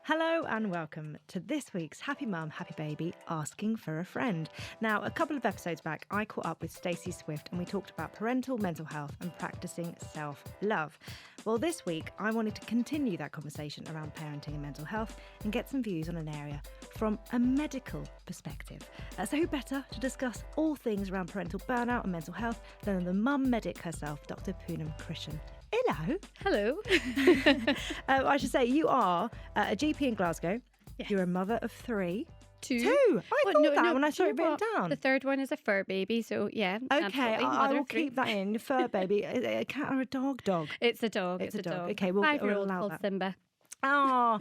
Hello and welcome to this week's Happy Mum, Happy Baby Asking for a Friend. Now, a couple of episodes back, I caught up with Stacey Swift and we talked about parental mental health and practicing self-love. Well, this week, I wanted to continue that conversation around parenting and mental health and get some views on an area from a medical perspective. So who better to discuss all things around parental burnout and mental health than the mum medic herself, Dr. Punam Krishan. Hello. Hello. I should say you are a GP in Glasgow. Yes. You're a mother of three. Two. I thought that when I saw it written down. The third one is a fur baby, so yeah. Okay, I will keep that in. Fur baby. A cat or a dog? Dog. It's a dog. It's a dog. Okay, we'll 5-year-old allow called that. Simba. A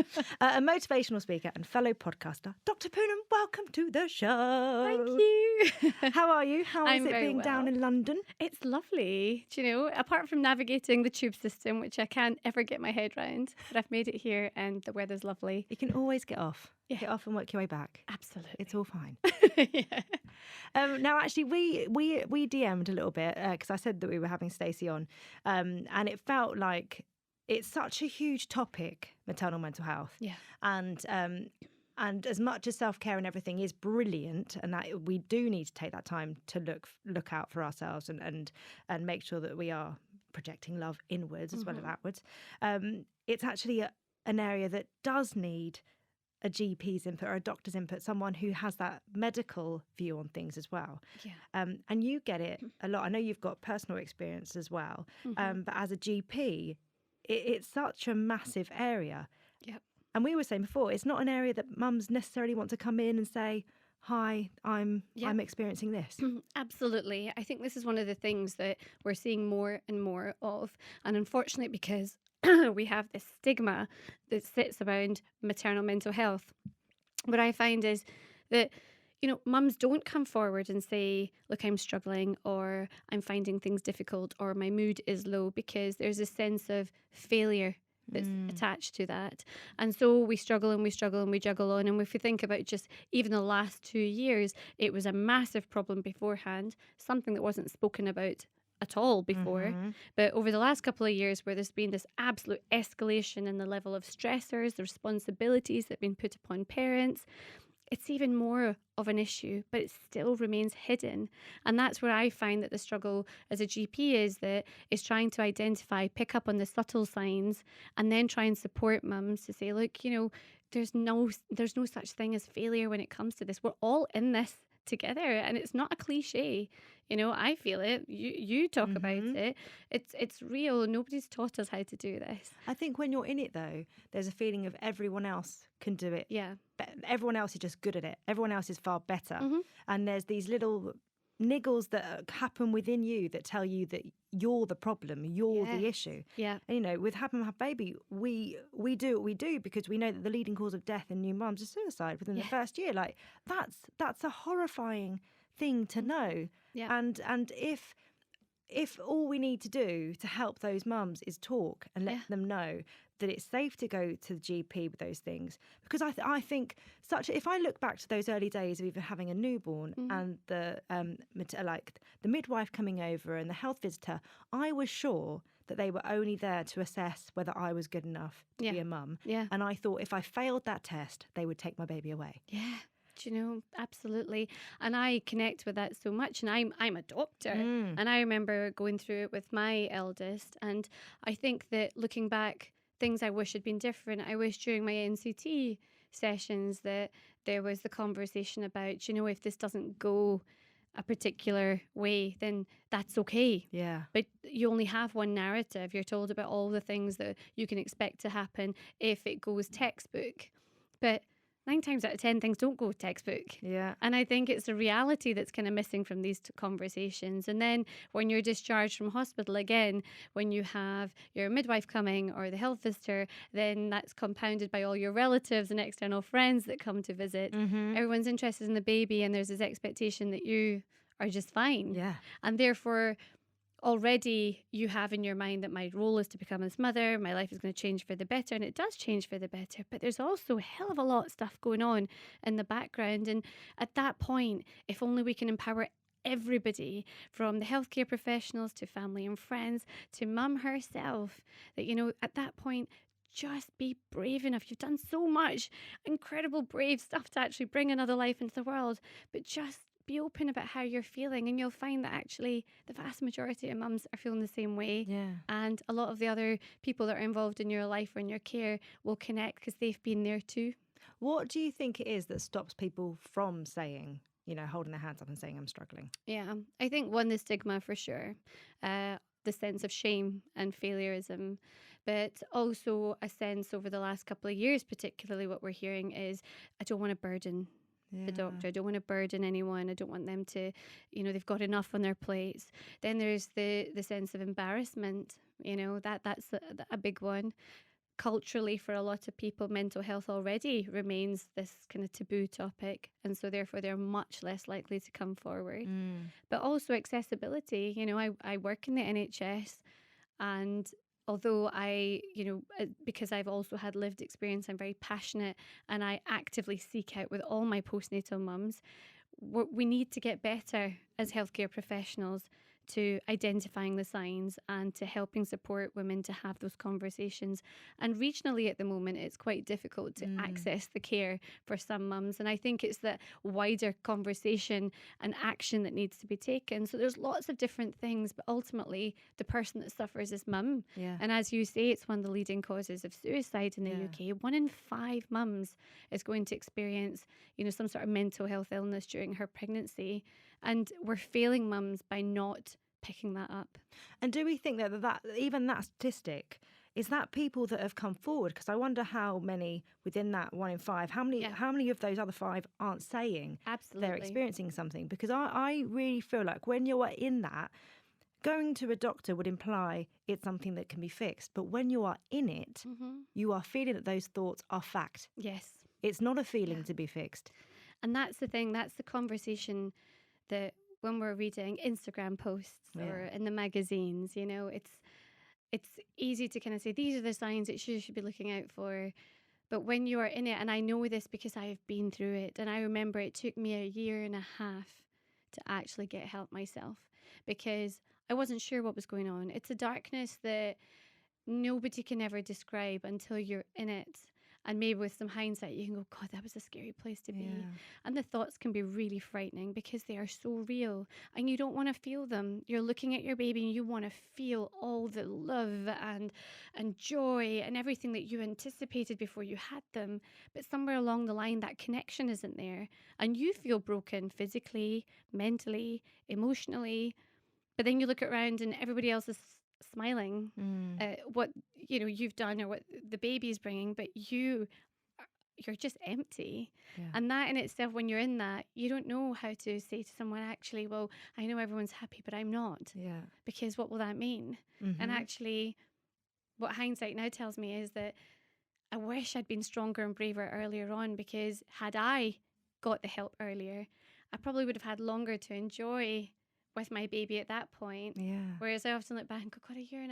motivational speaker and fellow podcaster, Dr. Punam, welcome to the show. Thank you. How are you? How is I'm it very being down well. in London? It's lovely. Do you know, apart from navigating the tube system, which I can't ever get my head round, but I've made it here and the weather's lovely. You can always get off. Yeah. Get off and work your way back. Absolutely. It's all fine. Yeah. Now, actually, we DM'd a little bit because I said that we were having Stacey on, and it felt like it's such a huge topic, maternal mental health. Yeah. And as much as self-care and everything is brilliant, and that we do need to take that time to look out for ourselves and make sure that we are projecting love inwards as well as outwards. It's actually an area that does need a GP's input or a doctor's input, someone who has that medical view on things as well. Yeah. And you get it a lot. I know you've got personal experience as well, but as a GP, it's such a massive area. Yep. And we were saying before, it's not an area that mums necessarily want to come in and say, hi, I'm experiencing this. Absolutely. I think this is one of the things that we're seeing more and more of. And unfortunately, because we have this stigma that sits around maternal mental health, what I find is that, you know, mums don't come forward and say, look, I'm struggling, or I'm finding things difficult, or my mood is low, because there's a sense of failure that's attached to that. And so we struggle and we struggle and we juggle on. And if we think about just even the last 2 years, it was a massive problem beforehand, something that wasn't spoken about at all before. But over the last couple of years, where there's been this absolute escalation in the level of stressors, the responsibilities that have been put upon parents, it's even more of an issue, but it still remains hidden. And that's where I find that the struggle as a GP is trying to identify, pick up on the subtle signs, and then try and support mums to say, look, you know, there's no such thing as failure when it comes to this. We're all in this together, and it's not a cliche. You know, I feel it. You talk about it. It's real. Nobody's taught us how to do this. I think when you're in it, though, there's a feeling of everyone else can do it. Yeah. Everyone else is just good at it. Everyone else is far better. And there's these little niggles that happen within you that tell you that you're the problem, you're the issue. Yeah. And, you know, with Have Mum Have Baby, we do what we do because we know that the leading cause of death in new mums is suicide within the first year. Like that's a horrifying thing to know. Yeah. And if all we need to do to help those mums is talk and let them know that it's safe to go to the GP with those things, because I think if I look back to those early days of even having a newborn and the midwife coming over and the health visitor, I was sure that they were only there to assess whether I was good enough to be a mum. Yeah. And I thought if I failed that test, they would take my baby away. Yeah. Do you know, absolutely. And I connect with that so much. And I'm a doctor. And I remember going through it with my eldest. And I think that looking back, things I wish had been different. I wish during my NCT sessions that there was the conversation about, you know, if this doesn't go a particular way, then that's okay. Yeah. But you only have one narrative. You're told about all the things that you can expect to happen if it goes textbook. But 9 times out of 10, things don't go textbook. Yeah. And I think it's a reality that's kind of missing from these conversations. And then when you're discharged from hospital again, when you have your midwife coming or the health visitor, then that's compounded by all your relatives and external friends that come to visit. Everyone's interested in the baby, and there's this expectation that you are just fine. Yeah. And therefore, already you have in your mind that my role is to become this mother, my life is going to change for the better, and it does change for the better, but there's also a hell of a lot of stuff going on in the background. And at that point, if only we can empower everybody, from the healthcare professionals to family and friends to mum herself, that, you know, at that point, just be brave enough. You've done so much incredible, brave stuff to actually bring another life into the world, but just be open about how you're feeling, and you'll find that actually the vast majority of mums are feeling the same way. Yeah. And a lot of the other people that are involved in your life or in your care will connect because they've been there too. What do you think it is that stops people from saying, holding their hands up and saying, I'm struggling? Yeah, I think one, the stigma for sure, the sense of shame and failureism, but also a sense over the last couple of years, particularly what we're hearing is, I don't want to burden the doctor. I don't want to burden anyone. I don't want them to, they've got enough on their plates. Then there's the sense of embarrassment, that's a big one. Culturally, for a lot of people, mental health already remains this kind of taboo topic, and so therefore they're much less likely to come forward. But also accessibility. I work in the NHS, and although because I've also had lived experience, I'm very passionate and I actively seek out with all my postnatal mums. We need to get better as healthcare professionals to identifying the signs and to helping support women to have those conversations. And regionally at the moment, it's quite difficult to access the care for some mums. And I think it's that wider conversation and action that needs to be taken. So there's lots of different things, but ultimately the person that suffers is mum. Yeah. And as you say, it's one of the leading causes of suicide in the UK. 1 in 5 mums is going to experience, some sort of mental health illness during her pregnancy. And we're failing mums by not picking that up. And do we think that even that statistic, is that people that have come forward? Because I wonder how many within that 1 in 5, how many of those other 5 aren't saying they're experiencing something? Because I really feel like when you are in that, going to a doctor would imply it's something that can be fixed. But when you are in it, you are feeling that those thoughts are fact. Yes. It's not a feeling to be fixed. And that's the thing, that's the conversation that when we're reading Instagram posts or in the magazines, it's easy to kind of say, these are the signs that you should be looking out for. But when you are in it, and I know this because I've been through it, and I remember it took me 1.5 years to actually get help myself because I wasn't sure what was going on. It's a darkness that nobody can ever describe until you're in it. And maybe with some hindsight, you can go, God, that was a scary place to be. Yeah. And the thoughts can be really frightening because they are so real and you don't want to feel them. You're looking at your baby and you want to feel all the love and joy and everything that you anticipated before you had them. But somewhere along the line, that connection isn't there. And you feel broken physically, mentally, emotionally. But then you look around and everybody else is smiling at what you've done or what the baby is bringing, but you're just empty. And that in itself, when you're in that, you don't know how to say to someone, actually, well, I know everyone's happy, but I'm not. Because what will that mean? And actually, what hindsight now tells me is that I wish I'd been stronger and braver earlier on, because had I got the help earlier, I probably would have had longer to enjoy with my baby at that point. Whereas I often look back and go, God, 1.5 years,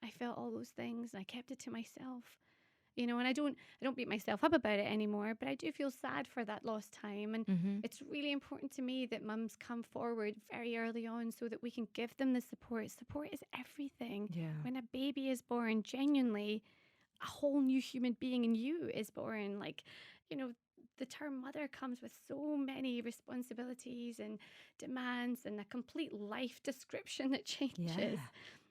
I felt all those things and I kept it to myself. And I don't beat myself up about it anymore, but I do feel sad for that lost time. And it's really important to me that mums come forward very early on so that we can give them the support. Support is everything. When a baby is born, genuinely, a whole new human being in you is born. The term mother comes with so many responsibilities and demands and a complete life description that changes.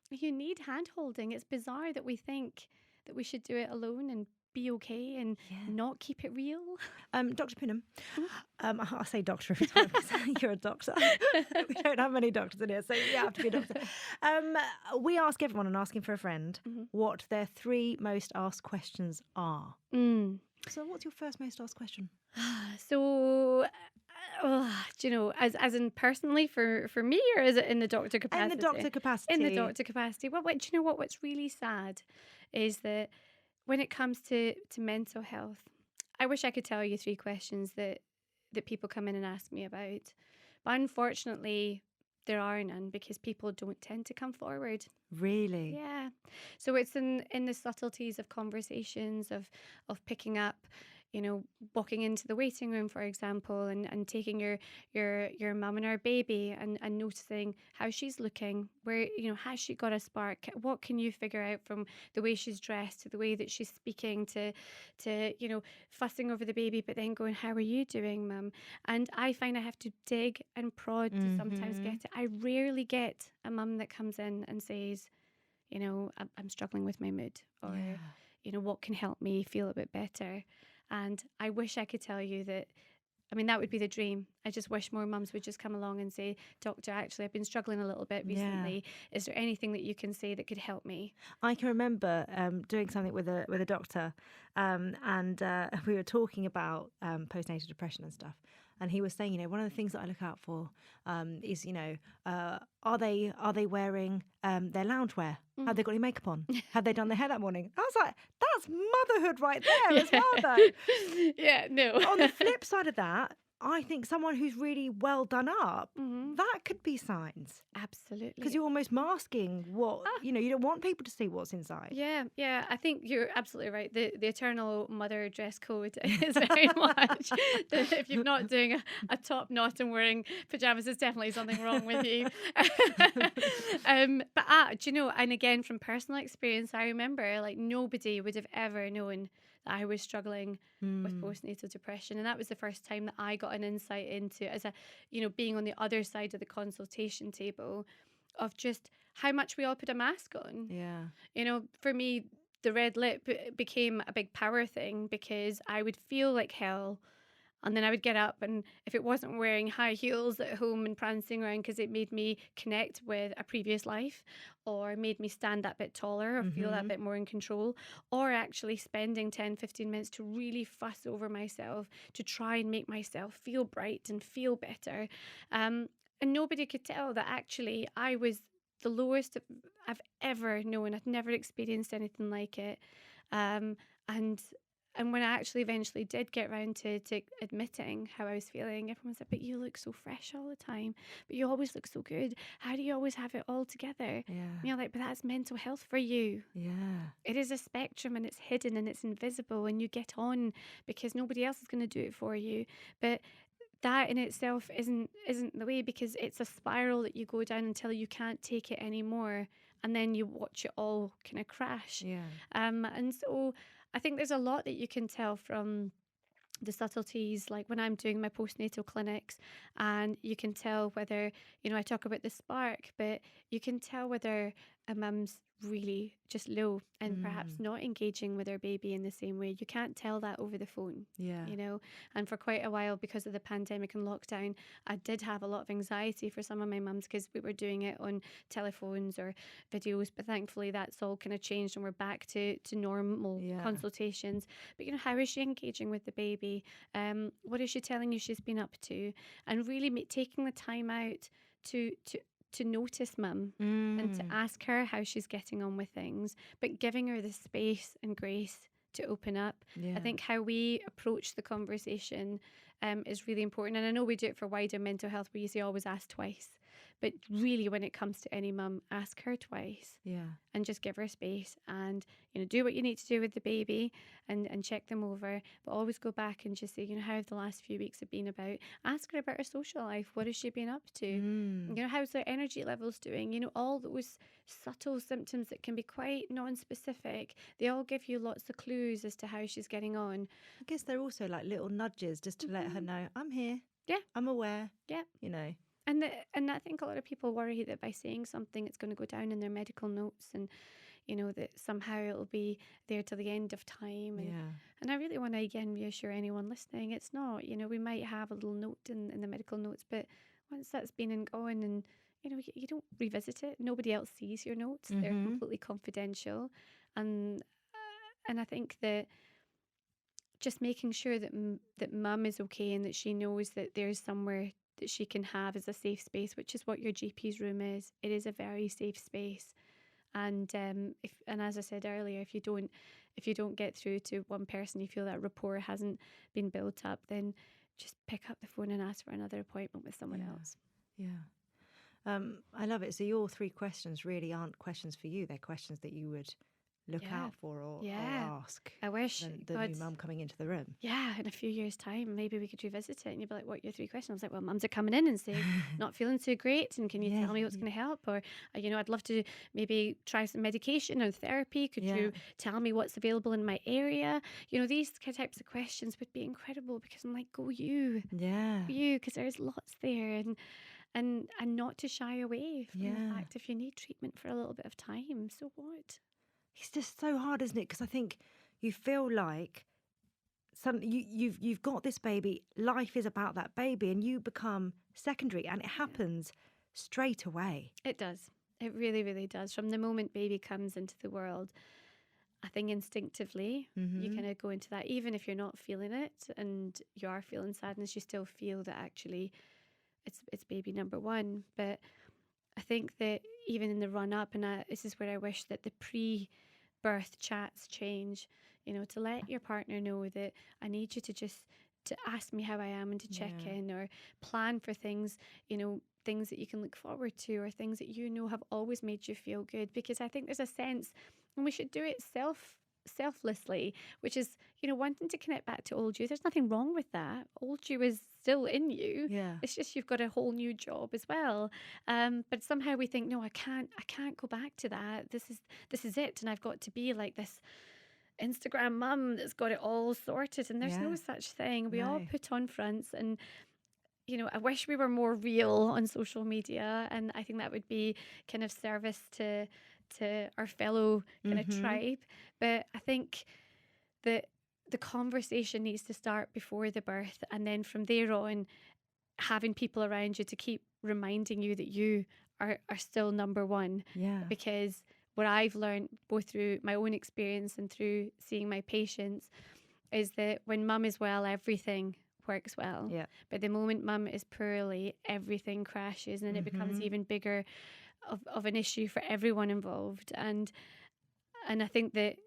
You need hand-holding. It's bizarre that we think that we should do it alone and be okay and not keep it real. Dr. Punam, I say doctor every time because you're a doctor. We don't have many doctors in here, so you have to be a doctor. We ask everyone on Asking for a Friend what their 3 most asked questions are. So what's your first most asked question? So, as in personally for me, or is it in the doctor capacity? In the doctor capacity. In the doctor capacity. Well, do you know what? What's really sad is that when it comes to mental health, I wish I could tell you 3 questions that people come in and ask me about. But unfortunately, there are none because people don't tend to come forward. Really? Yeah. So it's in the subtleties of conversations, of picking up, walking into the waiting room, for example, and taking your mum and her baby and noticing how she's looking, where, has she got a spark? What can you figure out from the way she's dressed to the way that she's speaking to fussing over the baby, but then going, how are you doing, mum? And I find I have to dig and prod to sometimes get it. I rarely get a mum that comes in and says, I'm struggling with my mood, or, what can help me feel a bit better? And I wish I could tell you that. I mean, that would be the dream. I just wish more mums would just come along and say, Doctor, actually, I've been struggling a little bit recently. Is there anything that you can say that could help me? I can remember doing something with a doctor, and we were talking about postnatal depression and stuff. And he was saying, one of the things that I look out for is, are they wearing their loungewear? Have they got any makeup on? Have they done their hair that morning? I was like, that's motherhood right there as well, though. Yeah, no. On the flip side of that, I think someone who's really well done up, that could be signs. Absolutely. Because you're almost masking what, you don't want people to see what's inside. Yeah. I think you're absolutely right. The eternal mother dress code is very much that if you're not doing a top knot and wearing pajamas, there's definitely something wrong with you. But and again, from personal experience, I remember like nobody would have ever known that I was struggling with postnatal depression. And that was the first time that I got an insight into, as being on the other side of the consultation table, of just how much we all put a mask on. Yeah. For me, the red lip became a big power thing because I would feel like hell. And then I would get up, and if it wasn't wearing high heels at home and prancing around because it made me connect with a previous life, or made me stand that bit taller or feel that bit more in control, or actually spending 10-15 minutes to really fuss over myself to try and make myself feel bright and feel better. And nobody could tell that actually I was the lowest I've ever known. I'd never experienced anything like it. And when I actually eventually did get around to admitting how I was feeling, everyone said, but you look so fresh all the time. But you always look so good. How do you always have it all together? Yeah. And you're like, but that's mental health for you. Yeah. It is a spectrum, and it's hidden and it's invisible, and you get on because nobody else is going to do it for you. But that in itself isn't the way, because it's a spiral that you go down until you can't take it anymore. And then you watch it all kind of crash. Yeah. And so I think there's a lot that you can tell from the subtleties, like when I'm doing my postnatal clinics, and you can tell whether, I talk about the spark, but you can tell whether a mum's really just low and perhaps not engaging with her baby in the same way. You can't tell that over the phone. Yeah. And for quite a while, because of the pandemic and lockdown, I did have a lot of anxiety for some of my mums because we were doing it on telephones or videos, but thankfully that's all kind of changed and we're back to normal consultations. But how is she engaging with the baby? What is she telling you she's been up to? And really taking the time out to notice mum and to ask her how she's getting on with things, but giving her the space and grace to open up. I think how we approach the conversation is really important. And I know we do it for wider mental health, where you say always ask twice. But really, when it comes to any mum, ask her twice. And just give her space and, do what you need to do with the baby and check them over. But always go back and just say, how have the last few weeks have been about? Ask her about her social life. What has she been up to? How's their energy levels doing? All those subtle symptoms that can be quite non-specific. They all give you lots of clues as to how she's getting on. I guess they're also like little nudges just to let her know, I'm here. Yeah. I'm aware. Yeah. And I think a lot of people worry that by saying something, it's going to go down in their medical notes, and that somehow it'll be there till the end of time. And I really want to again reassure anyone listening, it's not. We might have a little note in the medical notes, but once that's been and gone, and you don't revisit it. Nobody else sees your notes; they're completely confidential. And I think that just making sure that mum is okay and that she knows that there's somewhere that she can have as a safe space, which is what your GP's room is. It is a very safe space. And and as I said earlier, if you don't get through to one person, you feel that rapport hasn't been built up, then just pick up the phone and ask for another appointment with someone else. I love it. So your 3 questions really aren't questions for you. They're questions that you would look out for or ask I wish the new mum coming into the room. Yeah, in a few years' time, maybe we could revisit it and you'd be like, what are your 3 questions? I was like, well, mums are coming in and saying, not feeling too great. And can you tell me what's going to help? Or, I'd love to maybe try some medication or therapy. Could you tell me what's available in my area? These types of questions would be incredible because I'm like, go you. Yeah. Go you, because there's lots there. And not to shy away from the fact if you need treatment for a little bit of time, so what? It's just so hard, isn't it? Because I think you feel like you've got this baby. Life is about that baby, and you become secondary, and it happens straight away. It does. It really, really does. From the moment baby comes into the world, I think instinctively you kind of go into that. Even if you're not feeling it, and you are feeling sadness, you still feel that actually it's baby number one. But I think that even in the run up, and this is where I wish that the pre-birth chats change, to let your partner know that I need you to ask me how I am and to check in, or plan for things, things that you can look forward to, or things that have always made you feel good. Because I think there's a sense, and we should do it selflessly, which is, wanting to connect back to old you. There's nothing wrong with that. Old you is still in you. Yeah. It's just you've got a whole new job as well. But somehow we think, no, I can't go back to that. This is it, and I've got to be like this Instagram mum that's got it all sorted. And there's no such thing. We all put on fronts, and I wish we were more real on social media, and I think that would be kind of service to our fellow kind of tribe. But I think that the conversation needs to start before the birth, and then from there on, having people around you to keep reminding you that you are still number one. Yeah. Because what I've learned, both through my own experience and through seeing my patients, is that when mum is well, everything works well. Yeah. But the moment mum is poorly, everything crashes, and it becomes even bigger of an issue for everyone involved. And I think that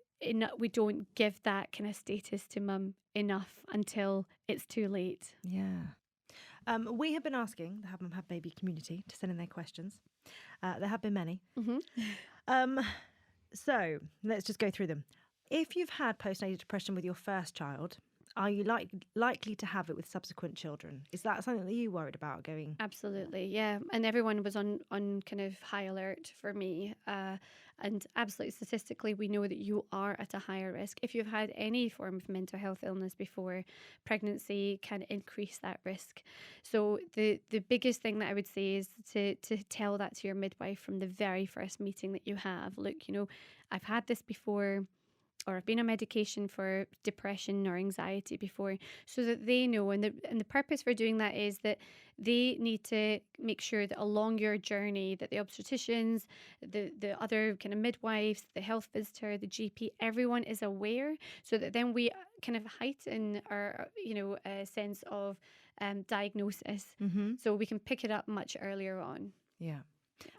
we don't give that kind of status to mum enough until it's too late. Yeah. We have been asking the Have Mum Have Baby community to send in their questions. There have been many. So let's just go through them. If you've had postnatal depression with your first child, are you likely to have it with subsequent children? Is that something that you worried about going? Absolutely, yeah. And everyone was on kind of high alert for me. And absolutely, statistically, we know that you are at a higher risk. If you've had any form of mental health illness before, pregnancy can increase that risk. So the biggest thing that I would say is to tell that to your midwife from the very first meeting that you have. Look, I've had this before, or I've been on medication for depression or anxiety before, so that they know. And the purpose for doing that is that they need to make sure that along your journey, that the obstetricians, the other kind of midwives, the health visitor, the GP, everyone is aware, so that then we kind of heighten our, sense of diagnosis, so we can pick it up much earlier on. Yeah.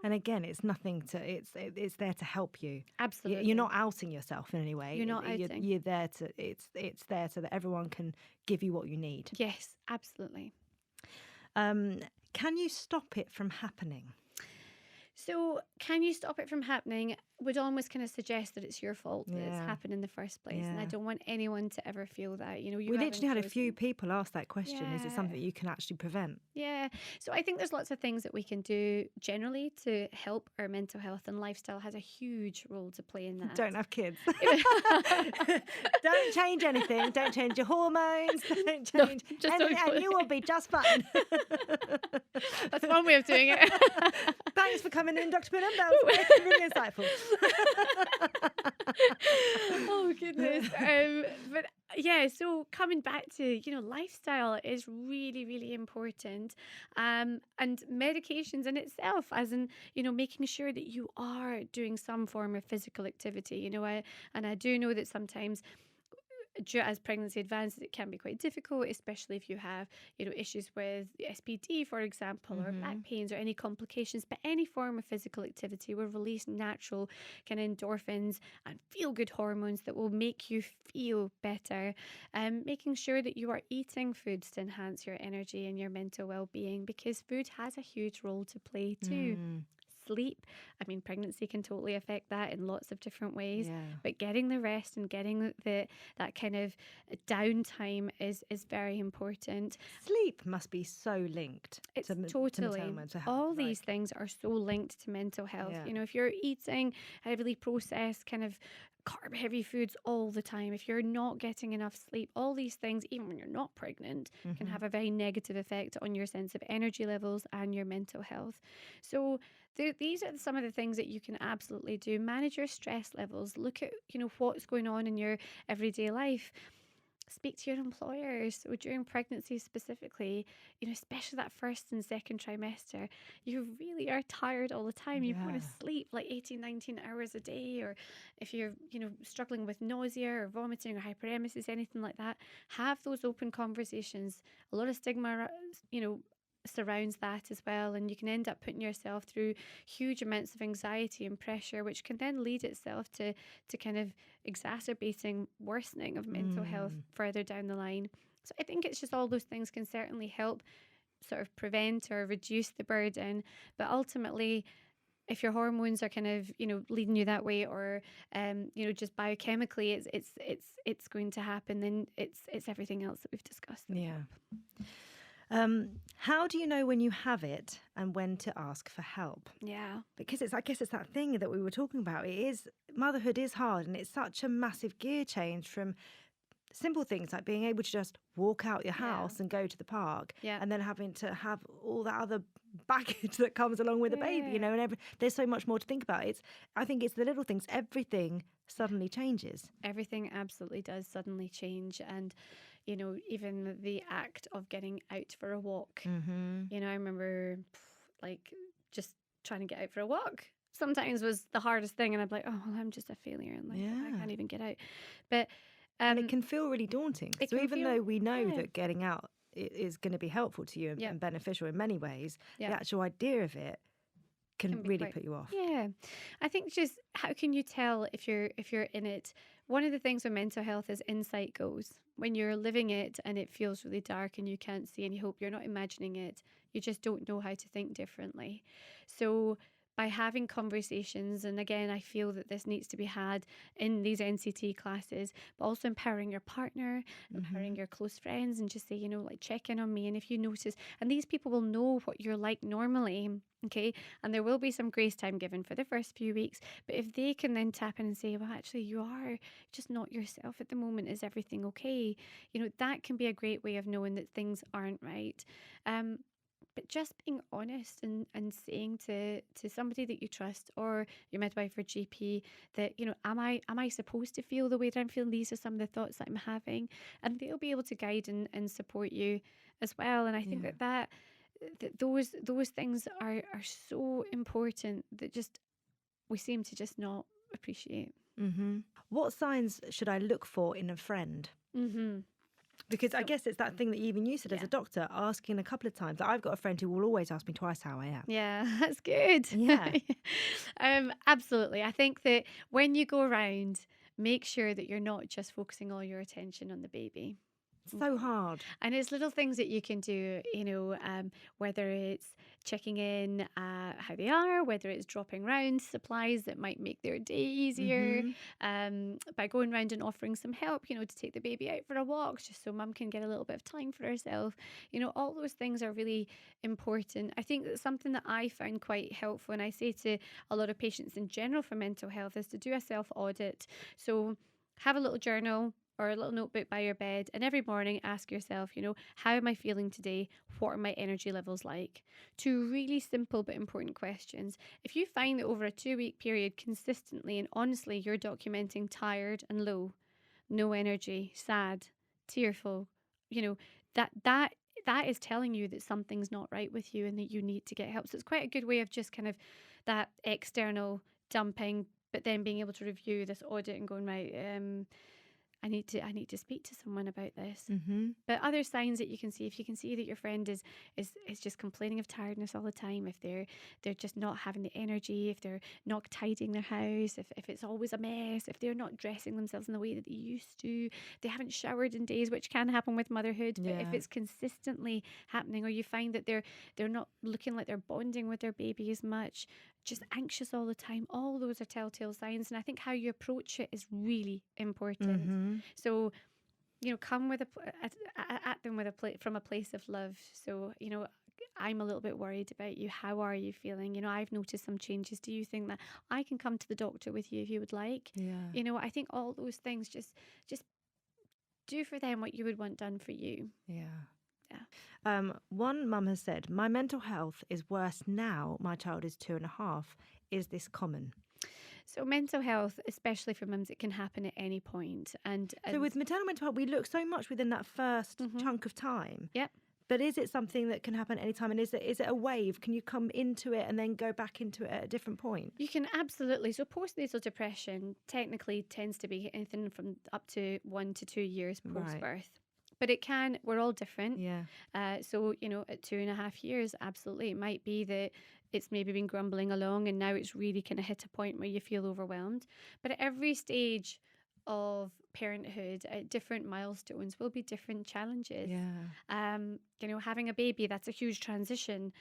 And again, it's nothing to. It's there to help you. Absolutely, you're not outing yourself in any way. You're not outing. You're there to. It's there so that everyone can give you what you need. Yes, absolutely. Can you stop it from happening? So, can you stop it from happening? Would almost kind of suggest that it's your fault that it's happened in the first place, and I don't want anyone to ever feel that. We literally had a few people ask that question. Is it something that you can actually prevent? Yeah. So I think there's lots of things that we can do generally to help our mental health, and lifestyle has a huge role to play in that. Don't have kids. Don't change anything. Don't change your hormones. Don't change anything, and you will be just fine. That's one way of doing it. Thanks for coming in, Dr. Punam. That was really insightful. Oh goodness. But yeah, so coming back to lifestyle is really, really important, and medications in itself, as in making sure that you are doing some form of physical activity. I do know that sometimes, as pregnancy advances, it can be quite difficult, especially if you have issues with SPD, for example, or back pains or any complications. But any form of physical activity will release natural kind of endorphins and feel good hormones that will make you feel better. Making sure that you are eating foods to enhance your energy and your mental well-being, because food has a huge role to play too. sleep, I mean, pregnancy can totally affect that in lots of different ways. Yeah. But getting the rest and getting that kind of downtime is very important. Sleep must be so linked It's to totally, maternal mental health. all these things are so linked to mental health. Yeah. You know, if you're eating heavily processed, kind of carb heavy foods all the time, if you're not getting enough sleep, all these things, even when you're not pregnant, can have a very negative effect on your sense of energy levels and your mental health. So these are some of the things that you can absolutely do. Manage your stress levels. Look at, what's going on in your everyday life. Speak to your employers. So during pregnancy specifically, especially that first and second trimester, you really are tired all the time. You want to sleep like 18, 19 hours a day. Or if you're, struggling with nausea or vomiting or hyperemesis, anything like that, have those open conversations. A lot of stigma, surrounds that as well, and you can end up putting yourself through huge amounts of anxiety and pressure, which can then lead itself to kind of exacerbating worsening of mental health further down the line. So I think it's just all those things can certainly help sort of prevent or reduce the burden, but ultimately if your hormones are kind of leading you that way, or just biochemically it's going to happen, then it's everything else that we've discussed. How do you know when you have it and when to ask for help? Yeah. Because I guess it's that thing that we were talking about. Motherhood is hard, and it's such a massive gear change from simple things like being able to just walk out your house and go to the park, and then having to have all that other baggage that comes along with a baby, and there's so much more to think about. I think it's the little things. Everything suddenly changes. Everything absolutely does suddenly change. And even the act of getting out for a walk. I remember just trying to get out for a walk sometimes was the hardest thing, and I'm like, oh well, I'm just a failure, and I can't even get out. But and it can feel really daunting. So even though we know that getting out is going to be helpful to you and beneficial in many ways, the actual idea of it can really put you off. Yeah. I think just how can you tell if you're in it? One of the things with mental health is insight goes. When you're living it and it feels really dark and you can't see any hope, you're not imagining it. You just don't know how to think differently. So by having conversations, and again, I feel that this needs to be had in these NCT classes, but also empowering your partner, empowering your close friends, and just say, check in on me. And if you notice, and these people will know what you're like normally, okay, and there will be some grace time given for the first few weeks, but if they can then tap in and say, well, actually, you are just not yourself at the moment, is everything okay? That can be a great way of knowing that things aren't right. But just being honest and saying to somebody that you trust, or your midwife or GP, that, am I supposed to feel the way that I'm feeling? These are some of the thoughts that I'm having. And they'll be able to guide and support you as well. And I think that those things are so important that just we seem to just not appreciate. What signs should I look for in a friend? Because I guess it's that thing that even you said as a doctor, asking a couple of times. I've got a friend who will always ask me twice how I am. Yeah, that's good. Yeah. Absolutely. I think that when you go around, make sure that you're not just focusing all your attention on the baby. So hard. And it's little things that you can do, whether it's checking in how they are, whether it's dropping round supplies that might make their day easier, by going round and offering some help, to take the baby out for a walk, just so mum can get a little bit of time for herself. All those things are really important. I think that something that I found quite helpful, and I say to a lot of patients in general for mental health, is to do a self-audit. So have a little journal or a little notebook by your bed, and every morning ask yourself, how am I feeling today? What are my energy levels like? Two really simple but important questions. If you find that over a 2-week period consistently and honestly you're documenting tired and low, no energy, sad, tearful, that is telling you that something's not right with you and that you need to get help. So it's quite a good way of just kind of that external dumping, but then being able to review this audit and going, right, I need to speak to someone about this. But other signs that you can see, if you can see that your friend is just complaining of tiredness all the time, if they're just not having the energy, if they're not tidying their house, if it's always a mess, if they're not dressing themselves in the way that they used to, they haven't showered in days, which can happen with motherhood, but if it's consistently happening, or you find that they're not looking like they're bonding with their baby as much, just anxious all the time. All those are telltale signs. And I think how you approach it is really important. So, come with at them with from a place of love. So, I'm a little bit worried about you. How are you feeling? I've noticed some changes. Do you think that I can come to the doctor with you if you would like? Yeah. I think all those things just do for them what you would want done for you. Yeah. Yeah. One mum has said, my mental health is worse now. My child is 2.5. Is this common? So mental health, especially for mums, it can happen at any point. And so with maternal mental health, we look so much within that first chunk of time. Yep. But is it something that can happen anytime? And is it a wave? Can you come into it and then go back into it at a different point? You can absolutely. So postnatal depression technically tends to be anything from up to 1 to 2 years post-birth. Right. But it can, we're all different. Yeah. So, at 2.5 years, absolutely. It might be that it's maybe been grumbling along and now it's really kind of hit a point where you feel overwhelmed. But at every stage of parenthood, at different milestones will be different challenges. Yeah. Having a baby, that's a huge transition.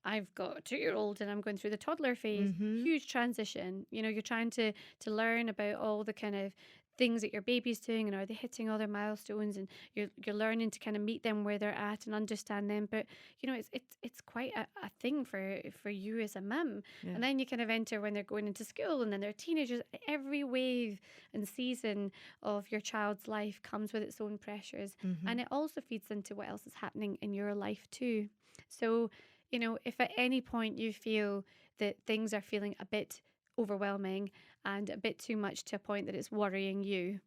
I've got a 2-year-old and I'm going through the toddler phase. Huge transition. You're trying to learn about all the kind of things that your baby's doing and are they hitting all their milestones, and you're learning to kind of meet them where they're at and understand them. But it's quite a thing for you as a mum. Yeah. And then you kind of enter when they're going into school and then they're teenagers. Every wave and season of your child's life comes with its own pressures, and it also feeds into what else is happening in your life too. So if at any point you feel that things are feeling a bit overwhelming and a bit too much to a point that it's worrying you,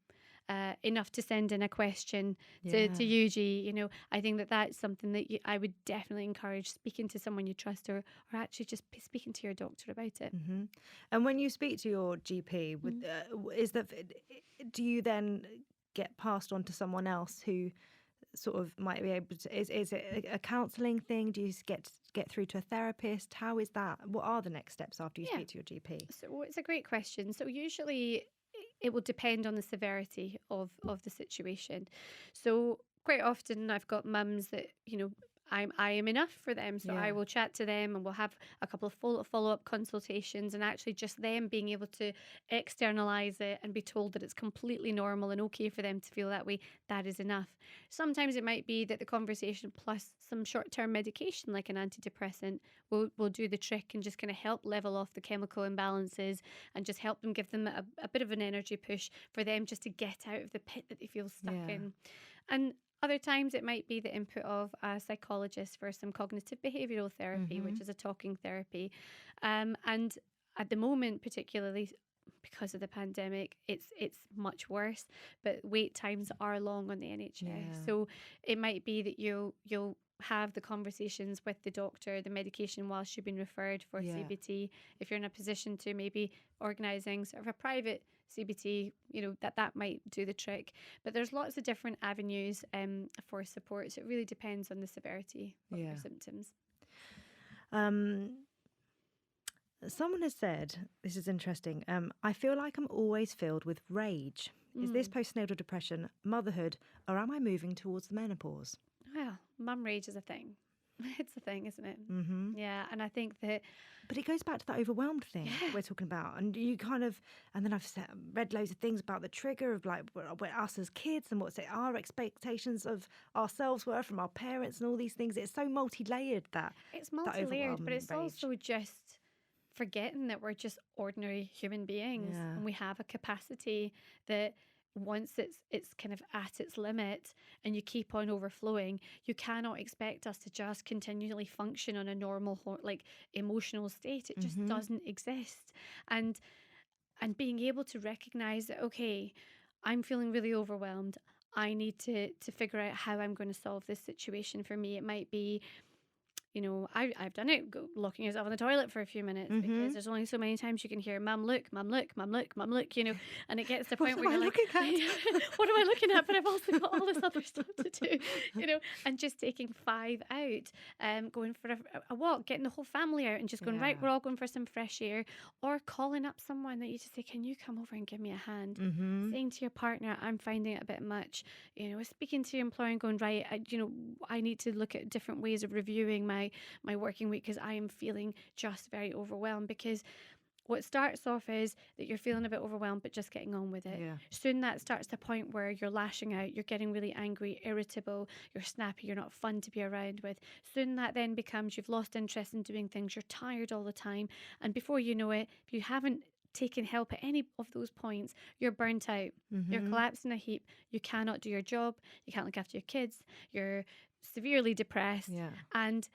enough to send in a question to Yuji, I think that's something that I would definitely encourage speaking to someone you trust, or actually just speaking to your doctor about it. And when you speak to your GP, do you then get passed on to someone else who sort of might be able to, is it a counselling thing? Do you get through to a therapist? How is that? What are the next steps after you speak to your GP? So it's a great question. So usually it will depend on the severity of the situation. So quite often I've got mums that, I am enough for them. So I will chat to them and we'll have a couple of follow-up consultations, and actually just them being able to externalize it and be told that it's completely normal and okay for them to feel that way. That is enough. Sometimes it might be that the conversation plus some short-term medication like an antidepressant will do the trick and just kind of help level off the chemical imbalances and just help them, give them a bit of an energy push for them just to get out of the pit that they feel stuck in. And other times it might be the input of a psychologist for some cognitive behavioural therapy, which is a talking therapy. And at the moment, particularly because of the pandemic, it's much worse, but wait times are long on the NHS. So it might be that you'll have the conversations with the doctor, the medication whilst you've been referred for CBT. If you're in a position to maybe organising sort of a private CBT, that might do the trick. But there's lots of different avenues for support. So it really depends on the severity of your symptoms. Someone has said, this is interesting, I feel like I'm always filled with rage. Is this postnatal depression, motherhood, or am I moving towards the menopause? Well, mum rage is a thing. It's a thing, isn't it? Yeah, and I think that... But it goes back to that overwhelmed thing we're talking about. And you kind of... And then I've read loads of things about the trigger of like we're us as kids and what our expectations of ourselves were from our parents and all these things. It's so multi-layered that... It's multi-layered, but it's also just forgetting that we're just ordinary human beings and we have a capacity that... once it's kind of at its limit and you keep on overflowing, you cannot expect us to just continually function on a normal emotional state. It just doesn't exist. And being able to recognize that, okay, I'm feeling really overwhelmed. I need to figure out how I'm going to solve this situation. For me, it might be, I've done it, locking yourself in the toilet for a few minutes because there's only so many times you can hear mum look, mum look, mum look, mum look, and it gets to the point where you're like, what am I looking at? But I've also got all this other stuff to do, and just taking 5 out, going for a walk, getting the whole family out and just going, right, we're all going for some fresh air, or calling up someone that you just say, can you come over and give me a hand? Saying to your partner, I'm finding it a bit much, speaking to your employer and going, right, I need to look at different ways of reviewing my my working week because I am feeling just very overwhelmed. Because what starts off is that you're feeling a bit overwhelmed, but just getting on with it. Yeah. Soon that starts to a point where you're lashing out, you're getting really angry, irritable, you're snappy, you're not fun to be around with. Soon that then becomes you've lost interest in doing things, you're tired all the time. And before you know it, if you haven't taken help at any of those points, you're burnt out. You're collapsed in a heap. You cannot do your job. You can't look after your kids. You're severely depressed. Yeah. And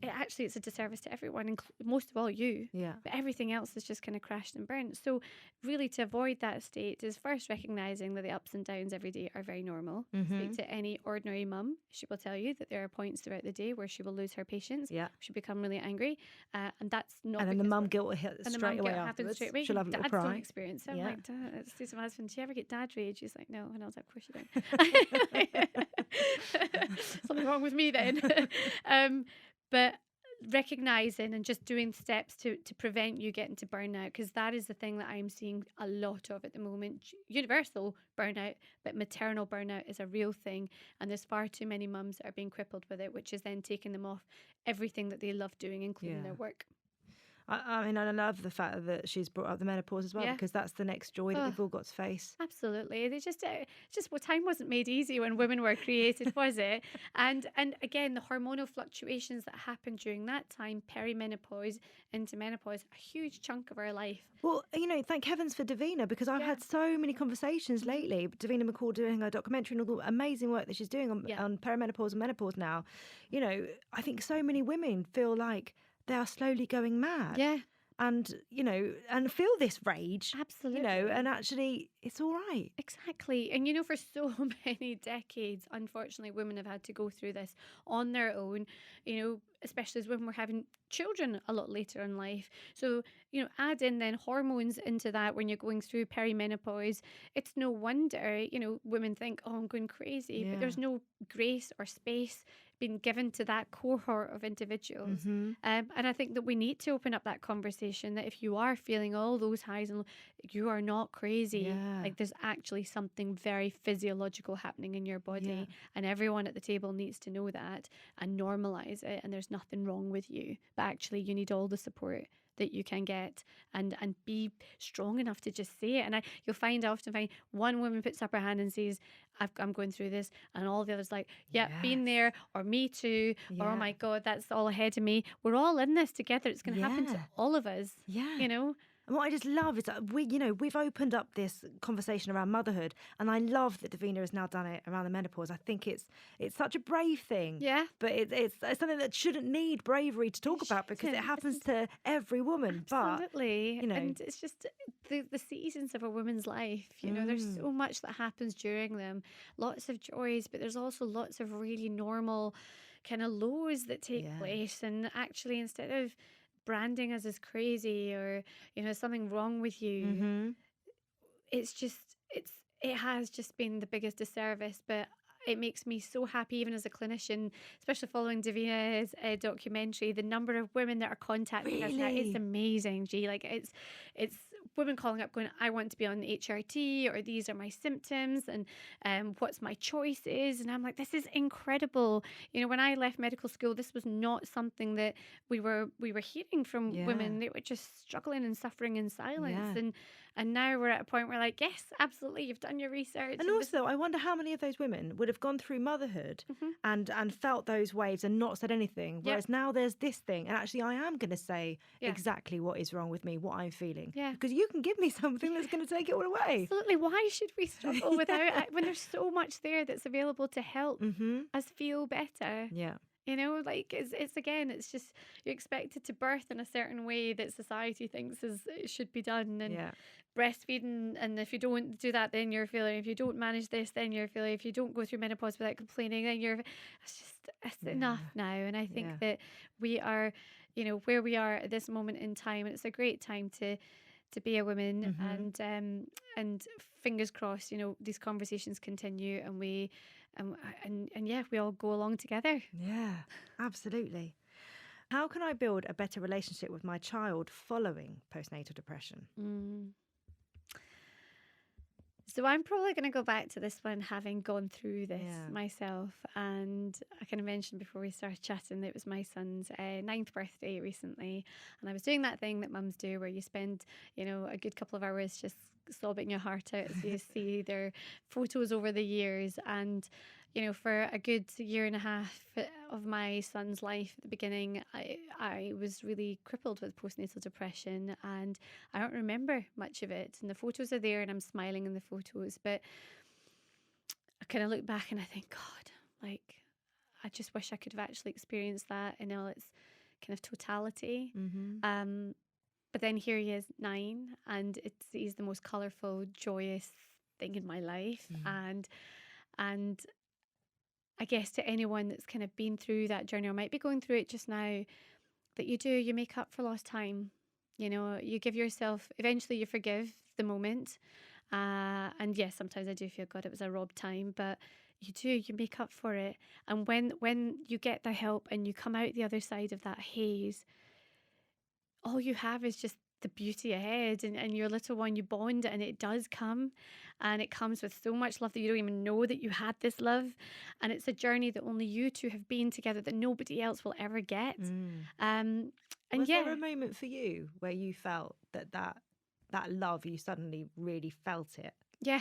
it's a disservice to everyone, most of all you. Yeah. But everything else is just kind of crashed and burnt. So really, to avoid that state is first recognising that the ups and downs every day are very normal. Speak to any ordinary mum. She will tell you that there are points throughout the day where she will lose her patience. Yeah. She'll become really angry. And that's not. And then the mum guilt will hit straight away afterwards. Straight away. She'll have a little Dads cry. don't experience it. I'm like, Dad, say to my husband, do you ever get dad rage? He's like, no. And I was like, of course you don't. Something wrong with me then. But recognizing and just doing steps to prevent you getting to burnout, because that is the thing that I'm seeing a lot of at the moment. Universal burnout, but maternal burnout is a real thing, and there's far too many mums that are being crippled with it, which is then taking them off everything that they love doing, including their work. I mean, I love the fact that she's brought up the menopause as well, because that's the next joy that we've all got to face. Absolutely. They just time wasn't made easy when women were created, was it? And again, the hormonal fluctuations that happen during that time, perimenopause into menopause, a huge chunk of our life. Well, thank heavens for Davina, because I've had so many conversations lately. Davina McCall doing her documentary and all the amazing work that she's doing on perimenopause and menopause now. I think so many women feel like they are slowly going mad. Yeah. And, and feel this rage. Absolutely. And actually it's all right. Exactly. And, for so many decades, unfortunately, women have had to go through this on their own, especially as women were having children a lot later in life. So, add in then hormones into that when you're going through perimenopause. It's no wonder, women think, oh, I'm going crazy. But there's no grace or space being given to that cohort of individuals. And I think that we need to open up that conversation that if you are feeling all those highs and lows, you are not crazy. Like there's actually something very physiological happening in your body, and everyone at the table needs to know that and normalize it, and there's nothing wrong with you, but actually you need all the support that you can get, and be strong enough to just say it. And you'll often find one woman puts up her hand and says, I'm going through this, and all the others like, been there, or me too, or oh my God, that's all ahead of me. We're all in this together. It's going to happen to all of us. And what I just love is that we've opened up this conversation around motherhood, and I love that Davina has now done it around the menopause. I think it's such a brave thing. Yeah. But it's something that shouldn't need bravery to talk about, because it happens to every woman. Absolutely. But, and it's just the seasons of a woman's life. There's so much that happens during them. Lots of joys, but there's also lots of really normal kind of lows that take place. And actually, instead of branding us as crazy or something wrong with you, it has just been the biggest disservice. But it makes me so happy, even as a clinician, especially following Davina's documentary, the number of women that are contacting us now is amazing. Like it's women calling up going, I want to be on HRT, or these are my symptoms, and what's my choices. And I'm like, this is incredible. When I left medical school, this was not something that we were hearing from women. They were just struggling and suffering in silence. And now we're at a point where like, yes, absolutely, you've done your research. And also, I wonder how many of those women would have gone through motherhood and felt those waves and not said anything. Whereas now there's this thing, and actually I am going to say exactly what is wrong with me, what I'm feeling. Because you can give me something that's going to take it all away. Absolutely. Why should we struggle without it when there's so much there that's available to help us feel better? Yeah. It's just you're expected to birth in a certain way that society thinks it should be done, and breastfeeding, and if you don't do that, then you're feeling. If you don't manage this, then you're feeling. If you don't go through menopause without complaining, then it's enough now. And I think that we are, where we are at this moment in time, and it's a great time to be a woman, and fingers crossed, these conversations continue, and we all go along together. Yeah, absolutely. How can I build a better relationship with my child following postnatal depression? So I'm probably going to go back to this one, having gone through this Yeah. myself. And I kind of mentioned before we started chatting that it was my son's 9th birthday recently. And I was doing that thing that mums do where you spend, a good couple of hours just sobbing your heart out as you see their photos over the years. And, for a good year and a half of my son's life at the beginning, I was really crippled with postnatal depression, and I don't remember much of it. And the photos are there and I'm smiling in the photos, but I kind of look back and I think, God, like, I just wish I could have actually experienced that in all its kind of totality. Mm-hmm. But then here he is, 9, and he's the most colourful, joyous thing in my life. And I guess to anyone that's kind of been through that journey or might be going through it just now, that you make up for lost time. You give yourself, eventually you forgive the moment. And yes, sometimes I do feel, God, it was a robbed time, but you make up for it. And when you get the help and you come out the other side of that haze, all you have is just the beauty ahead, and your little one, you bond, and it does come, and it comes with so much love that you don't even know that you had this love. And it's a journey that only you two have been together, that nobody else will ever get. And Was there a moment for you where you felt that love, you suddenly really felt it? Yeah,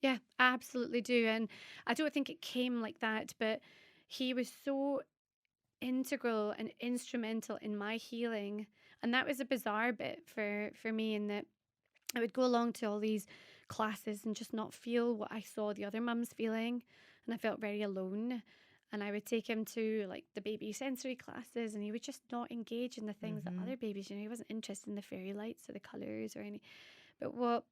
I absolutely do. And I don't think it came like that, but he was so integral and instrumental in my healing. And that was a bizarre bit for me, in that I would go along to all these classes and just not feel what I saw the other mums feeling. And I felt very alone. And I would take him to like the baby sensory classes, and he would just not engage in the things that other babies, he wasn't interested in the fairy lights or the colours or any. But what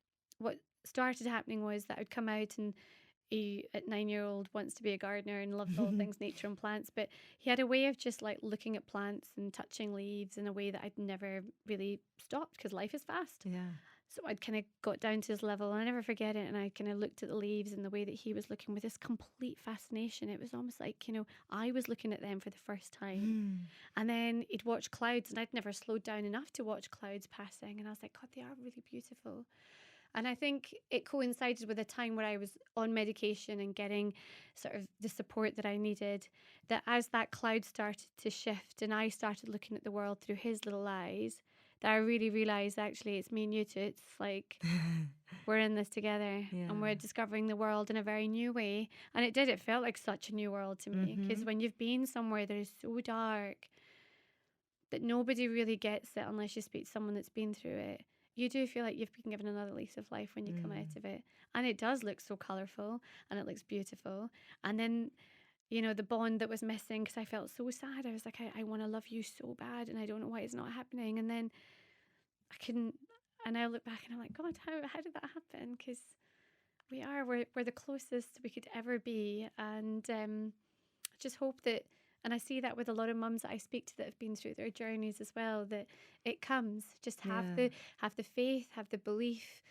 started happening was that I would come out, and he, at 9-year-old, wants to be a gardener and loves all things nature and plants, but he had a way of just like looking at plants and touching leaves in a way that I'd never really stopped, because life is fast. Yeah. So I'd kind of got down to his level, and I never forget it. And I kind of looked at the leaves and the way that he was looking with this complete fascination. It was almost like, I was looking at them for the first time. And then he'd watch clouds, and I'd never slowed down enough to watch clouds passing. And I was like, God, they are really beautiful. And I think it coincided with a time where I was on medication and getting sort of the support that I needed, that as that cloud started to shift and I started looking at the world through his little eyes, that I really realised, actually, it's me and you two. It's like we're in this together, and we're discovering the world in a very new way. And it felt like such a new world to me, because when you've been somewhere that is so dark that nobody really gets it unless you speak to someone that's been through it, you do feel like you've been given another lease of life when you come out of it. And it does look so colourful, and it looks beautiful. And then, the bond that was missing, because I felt so sad. I was like, I want to love you so bad, and I don't know why it's not happening. And then I couldn't, and I look back and I'm like, God, how did that happen? Because we're the closest we could ever be. And I just hope that, and I see that with a lot of mums that I speak to that have been through their journeys as well, that it comes. Just have the faith, have the belief,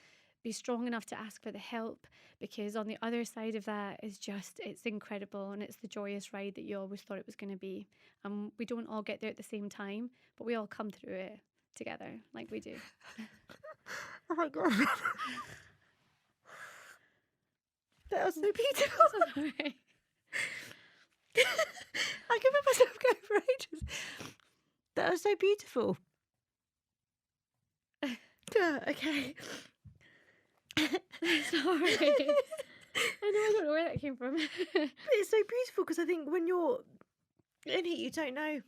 be strong enough to ask for the help, because on the other side of that is just, it's incredible, and it's the joyous ride that you always thought it was going to be. And we don't all get there at the same time, but we all come through it together, like we do. Oh my God. That was so beautiful. Sorry. I can feel myself going for ages. That was so beautiful. Okay. Sorry. I don't know where that came from. It's so beautiful, because I think when you're in it, you don't know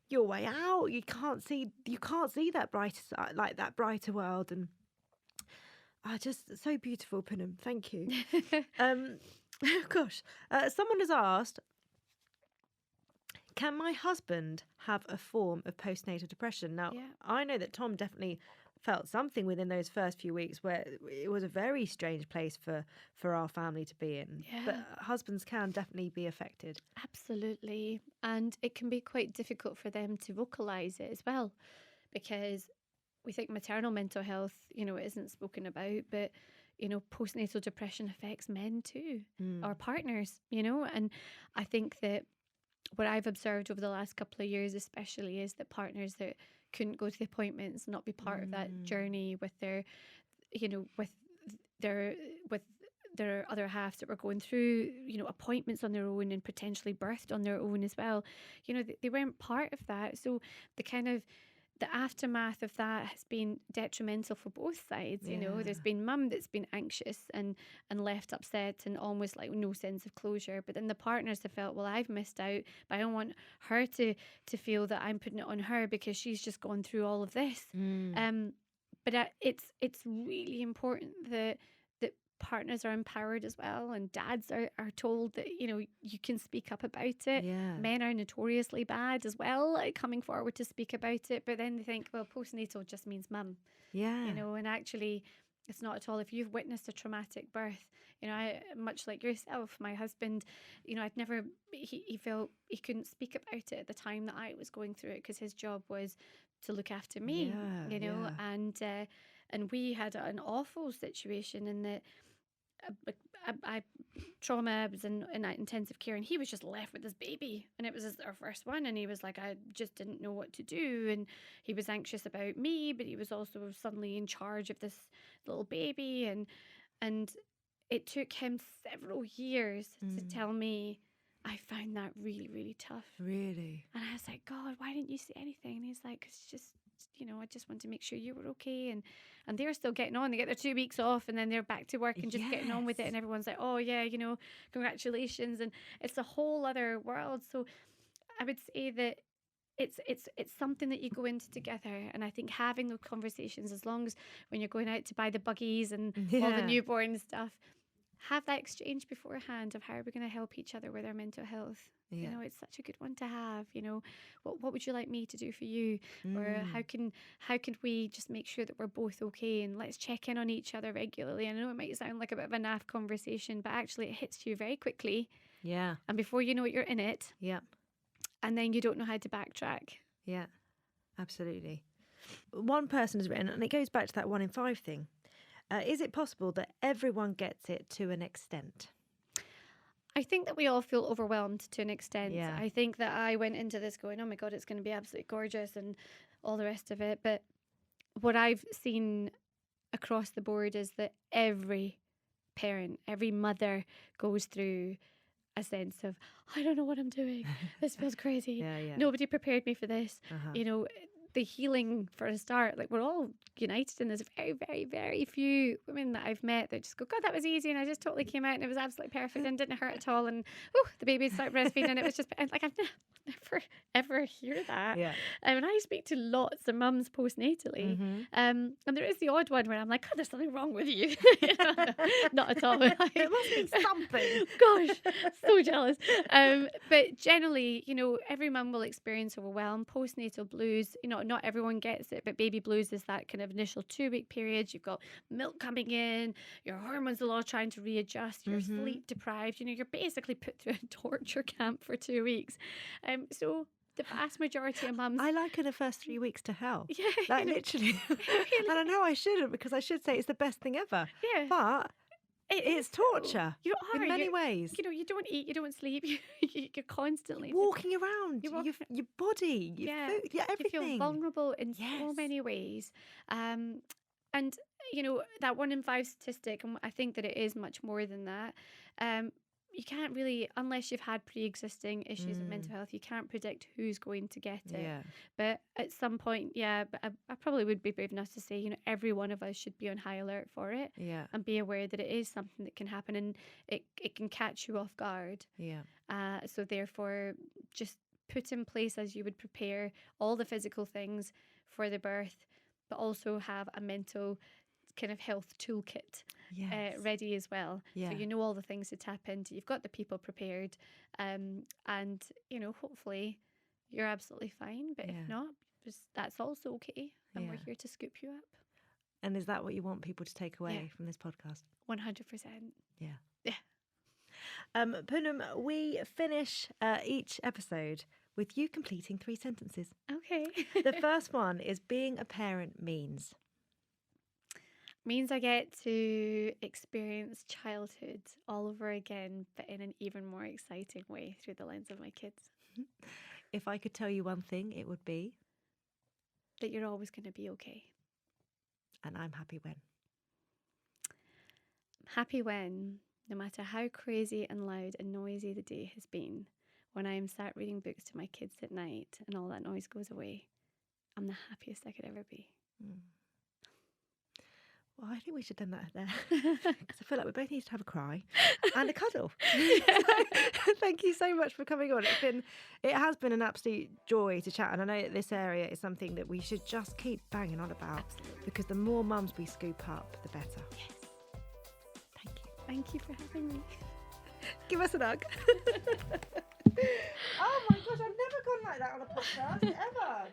your way out. You can't see that brighter side, like that brighter world. And just so beautiful, Punam. Thank you. Gosh, someone has asked, can my husband have a form of postnatal depression? Now, I know that Tom definitely felt something within those first few weeks, where it was a very strange place for our family to be in. But husbands can definitely be affected. Absolutely. And it can be quite difficult for them to vocalise it as well, because we think maternal mental health, it isn't spoken about, but postnatal depression affects men too, or partners, and I think that what I've observed over the last couple of years especially is that partners that couldn't go to the appointments, not be part of that journey with their, with they're with their other halves that were going through, appointments on their own and potentially birthed on their own as well. They weren't part of that. So the aftermath of that has been detrimental for both sides. There's been mum that's been anxious and left upset and almost like no sense of closure. But then the partners have felt, well, I've missed out, but I don't want her to feel that I'm putting it on her because she's just gone through all of this. But it's really important that partners are empowered as well, and dads are told that you can speak up about it. Men are notoriously bad as well at coming forward to speak about it, but then they think, well, postnatal just means mum. And actually it's not at all. If you've witnessed a traumatic birth, I, much like yourself, my husband, I'd never, he felt he couldn't speak about it at the time that I was going through it because his job was to look after me. And we had an awful situation in that I trauma was in intensive care, and he was just left with this baby, and it was our first one, and he was like, I just didn't know what to do, and he was anxious about me, but he was also suddenly in charge of this little baby, and it took him several years to tell me, I found that really, really tough. Really? And I was like, God, why didn't you say anything? And he's like, it's just, I just want to make sure you were okay. And they're still getting on. They get their 2 weeks off and then they're back to work and just getting on with it. And everyone's like, oh yeah, congratulations. And it's a whole other world. So I would say that it's something that you go into together. And I think having those conversations, as long as when you're going out to buy the buggies and all the newborn stuff, have that exchange beforehand of how are we going to help each other with our mental health. It's such a good one to have. What would you like me to do for you? Or how can we just make sure that we're both okay, and let's check in on each other regularly. I know it might sound like a bit of a naff conversation, but actually it hits you very quickly. And before you know it, you're in it. And then you don't know how to backtrack. Absolutely. One person has written, and it goes back to that 1 in 5 thing. Is it possible that everyone gets it to an extent? I think that we all feel overwhelmed to an extent. I think that I went into this going, oh my God, it's going to be absolutely gorgeous and all the rest of it. But what I've seen across the board is that every parent, every mother goes through a sense of, I don't know what I'm doing. This feels crazy. Nobody prepared me for this. The healing for a start, like we're all united in this. Very, very, very few women that I've met that just go, God, that was easy, and I just totally came out and it was absolutely perfect and didn't hurt at all, and the baby started breastfeeding and it was just like, I've never ever hear that. And I speak to lots of mums postnatally, and there is the odd one where I'm like, God, there's something wrong with you. Not at all. It must be something. Gosh, so jealous. But generally, every mum will experience overwhelm. Postnatal blues, not everyone gets it, but baby blues is that kind of initial 2-week period. You've got milk coming in, your hormones are all trying to readjust, you're sleep deprived, you're basically put through a torture camp for 2 weeks. So the vast majority of mums, I liken the first 3 weeks to hell. Literally. And I know I shouldn't, because I should say it's the best thing ever. But it's torture in many ways. You don't eat, you don't sleep, you're constantly walking around, your body, your food, everything. You feel vulnerable in so many ways. And that 1 in 5 statistic, and I think that it is much more than that. You can't really, unless you've had pre-existing issues with mental health, you can't predict who's going to get it. But at some point, but I probably would be brave enough to say, every one of us should be on high alert for it and be aware that it is something that can happen, and it can catch you off guard. So therefore, just put in place as you would prepare all the physical things for the birth, but also have a mental kind of health toolkit ready as well. So all the things to tap into. You've got the people prepared, and hopefully you're absolutely fine. But if not, that's also okay, and we're here to scoop you up. And is that what you want people to take away from this podcast? 100%. Yeah. Punam, we finish each episode with you completing 3 sentences. Okay. The first one is, being a parent means I get to experience childhood all over again, but in an even more exciting way through the lens of my kids. If I could tell you one thing, it would be that you're always going to be okay. And I'm happy when. Happy when, no matter how crazy and loud and noisy the day has been, when I am sat reading books to my kids at night and all that noise goes away, I'm the happiest I could ever be. Well, I think we should end that there because I feel like we both need to have a cry and a cuddle. Thank you so much for coming on. It has been an absolute joy to chat, and I know that this area is something that we should just keep banging on about. Absolutely. Because the more mums we scoop up, the better. Yes. Thank you. Thank you for having me. Give us a hug. Oh my gosh, I've never gone like that on a podcast ever.